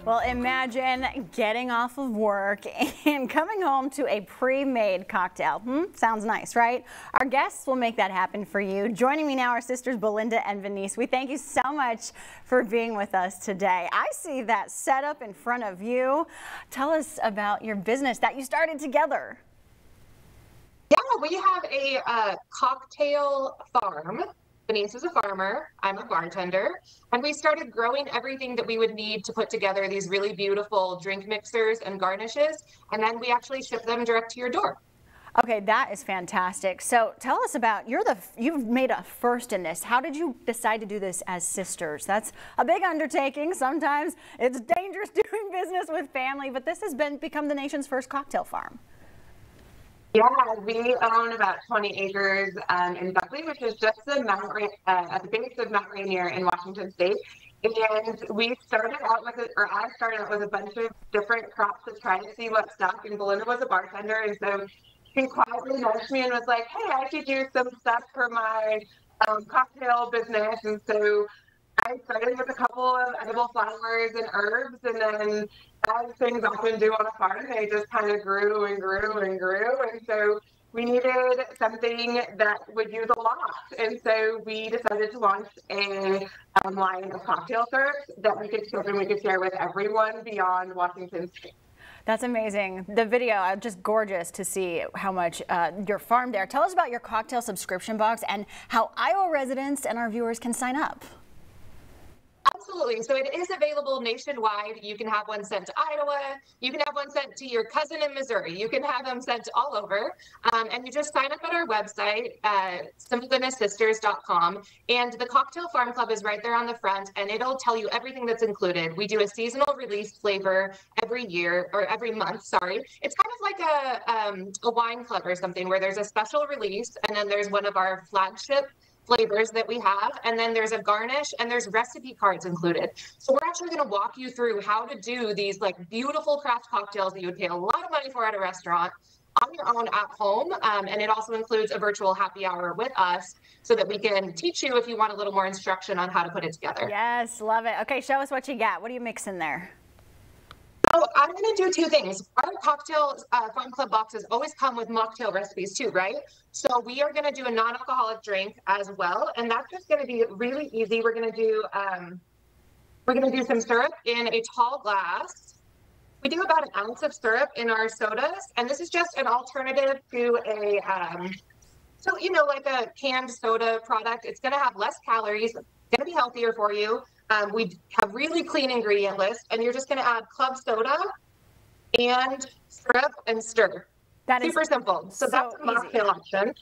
Well, imagine getting off of work and coming home to a pre-made cocktail. Sounds nice, right? Our guests will make that happen for you. Joining me now are sisters Belinda and Venice. We thank you so much for being with us today. I see that setup in front of you. Tell us about your business that you started together. Yeah, we have a cocktail farm. Venice is a farmer, I'm a bartender, and we started growing everything that we would need to put together these really beautiful drink mixers and garnishes, and then we actually ship them direct to your door. Okay, that is fantastic. So tell us about, you've made a first in this. How did you decide to do this as sisters? That's a big undertaking. Sometimes it's dangerous doing business with family, but this has become the nation's first cocktail farm. Yeah, we own about 20 acres in Buckley, which is just at the base of Mount Rainier in Washington State. And we started out with I started out with a bunch of different crops to try to see what stuck. And Belinda was a bartender, and so she quietly nudged me and was like, "Hey, I could use some stuff for my cocktail business." And so I started with a couple of edible flowers and herbs, and then as things often do on a farm, they just kind of grew and grew and grew. And so we needed something that would use a lot. And so we decided to launch a line of cocktail syrups that we could ship and we could share with everyone beyond Washington State. That's amazing. The video, just gorgeous to see how much your farm there. Tell us about your cocktail subscription box and how Iowa residents and our viewers can sign up. Absolutely. So it is available nationwide. You can have one sent to Iowa. You can have one sent to your cousin in Missouri. You can have them sent all over. And you just sign up at our website, simplegoodnesssisters.com. And the Cocktail Farm Club is right there on the front, and it'll tell you everything that's included. We do a seasonal release flavor every year, or every month, sorry. It's kind of like a wine club or something where there's a special release, and then there's one of our flagship flavors that we have, and then there's a garnish and there's recipe cards included. So we're actually going to walk you through how to do these like beautiful craft cocktails that you would pay a lot of money for at a restaurant on your own at home. And it also includes a virtual happy hour with us so that we can teach you if you want a little more instruction on how to put it together. Yes, love it. Okay, show us what you got. What do you mix in there? So I'm going to do two things. Our cocktail farm club boxes always come with mocktail recipes too, right? So we are going to do a non-alcoholic drink as well, and that's just going to be really easy. We're going to do some syrup in a tall glass. We do about an ounce of syrup in our sodas, and this is just an alternative to a like a canned soda product. It's going to have less calories, going to be healthier for you. We have really clean ingredient list, and you're just going to add club soda and syrup and stir. That is super simple. So that's a mocktail option.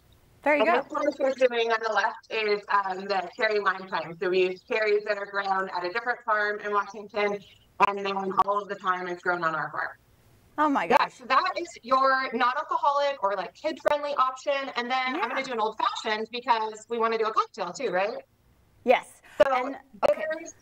There you go. This one we're doing on the left is the cherry lime thyme. So we use cherries that are grown at a different farm in Washington, and then all of the thyme is grown on our farm. Oh my gosh. Yeah, so that is your non-alcoholic or like kid-friendly option. And then I'm going to do an old-fashioned because we want to do a cocktail too, right? Yes. So bitters,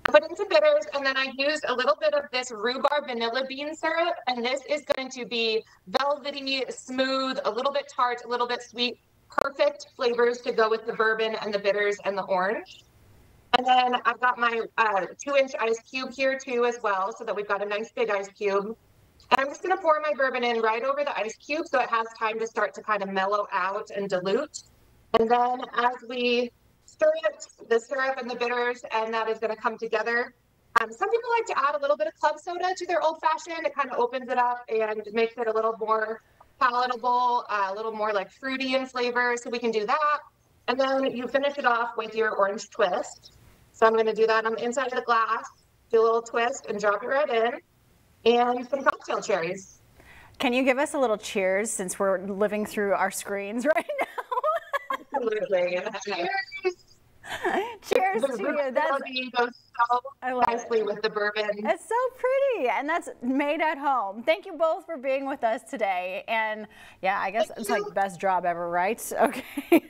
put into bitters, and then I used a little bit of this rhubarb vanilla bean syrup, and this is going to be velvety, smooth, a little bit tart, a little bit sweet, perfect flavors to go with the bourbon and the bitters and the orange. And then I've got my 2-inch ice cube here too as well, so that we've got a nice big ice cube. And I'm just going to pour my bourbon in right over the ice cube so it has time to start to kind of mellow out and dilute. And then as we stir it, the syrup and the bitters, and that is going to come together. Some people like to add a little bit of club soda to their old-fashioned. It kind of opens it up and makes it a little more palatable, a little more like fruity in flavor, so we can do that. And then you finish it off with your orange twist. So I'm going to do that on the inside of the glass, do a little twist and drop it right in, and some cocktail cherries. Can you give us a little cheers since we're living through our screens right now? Absolutely. Cheers to you. That goes so nicely with the bourbon. It's so pretty, and that's made at home. Thank you both for being with us today. And yeah, I guess it's like best job ever, right? Okay.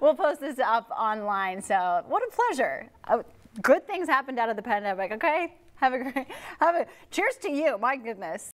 We'll post this up online. So what a pleasure. Good things happened out of the pandemic. Okay. Cheers to you. My goodness.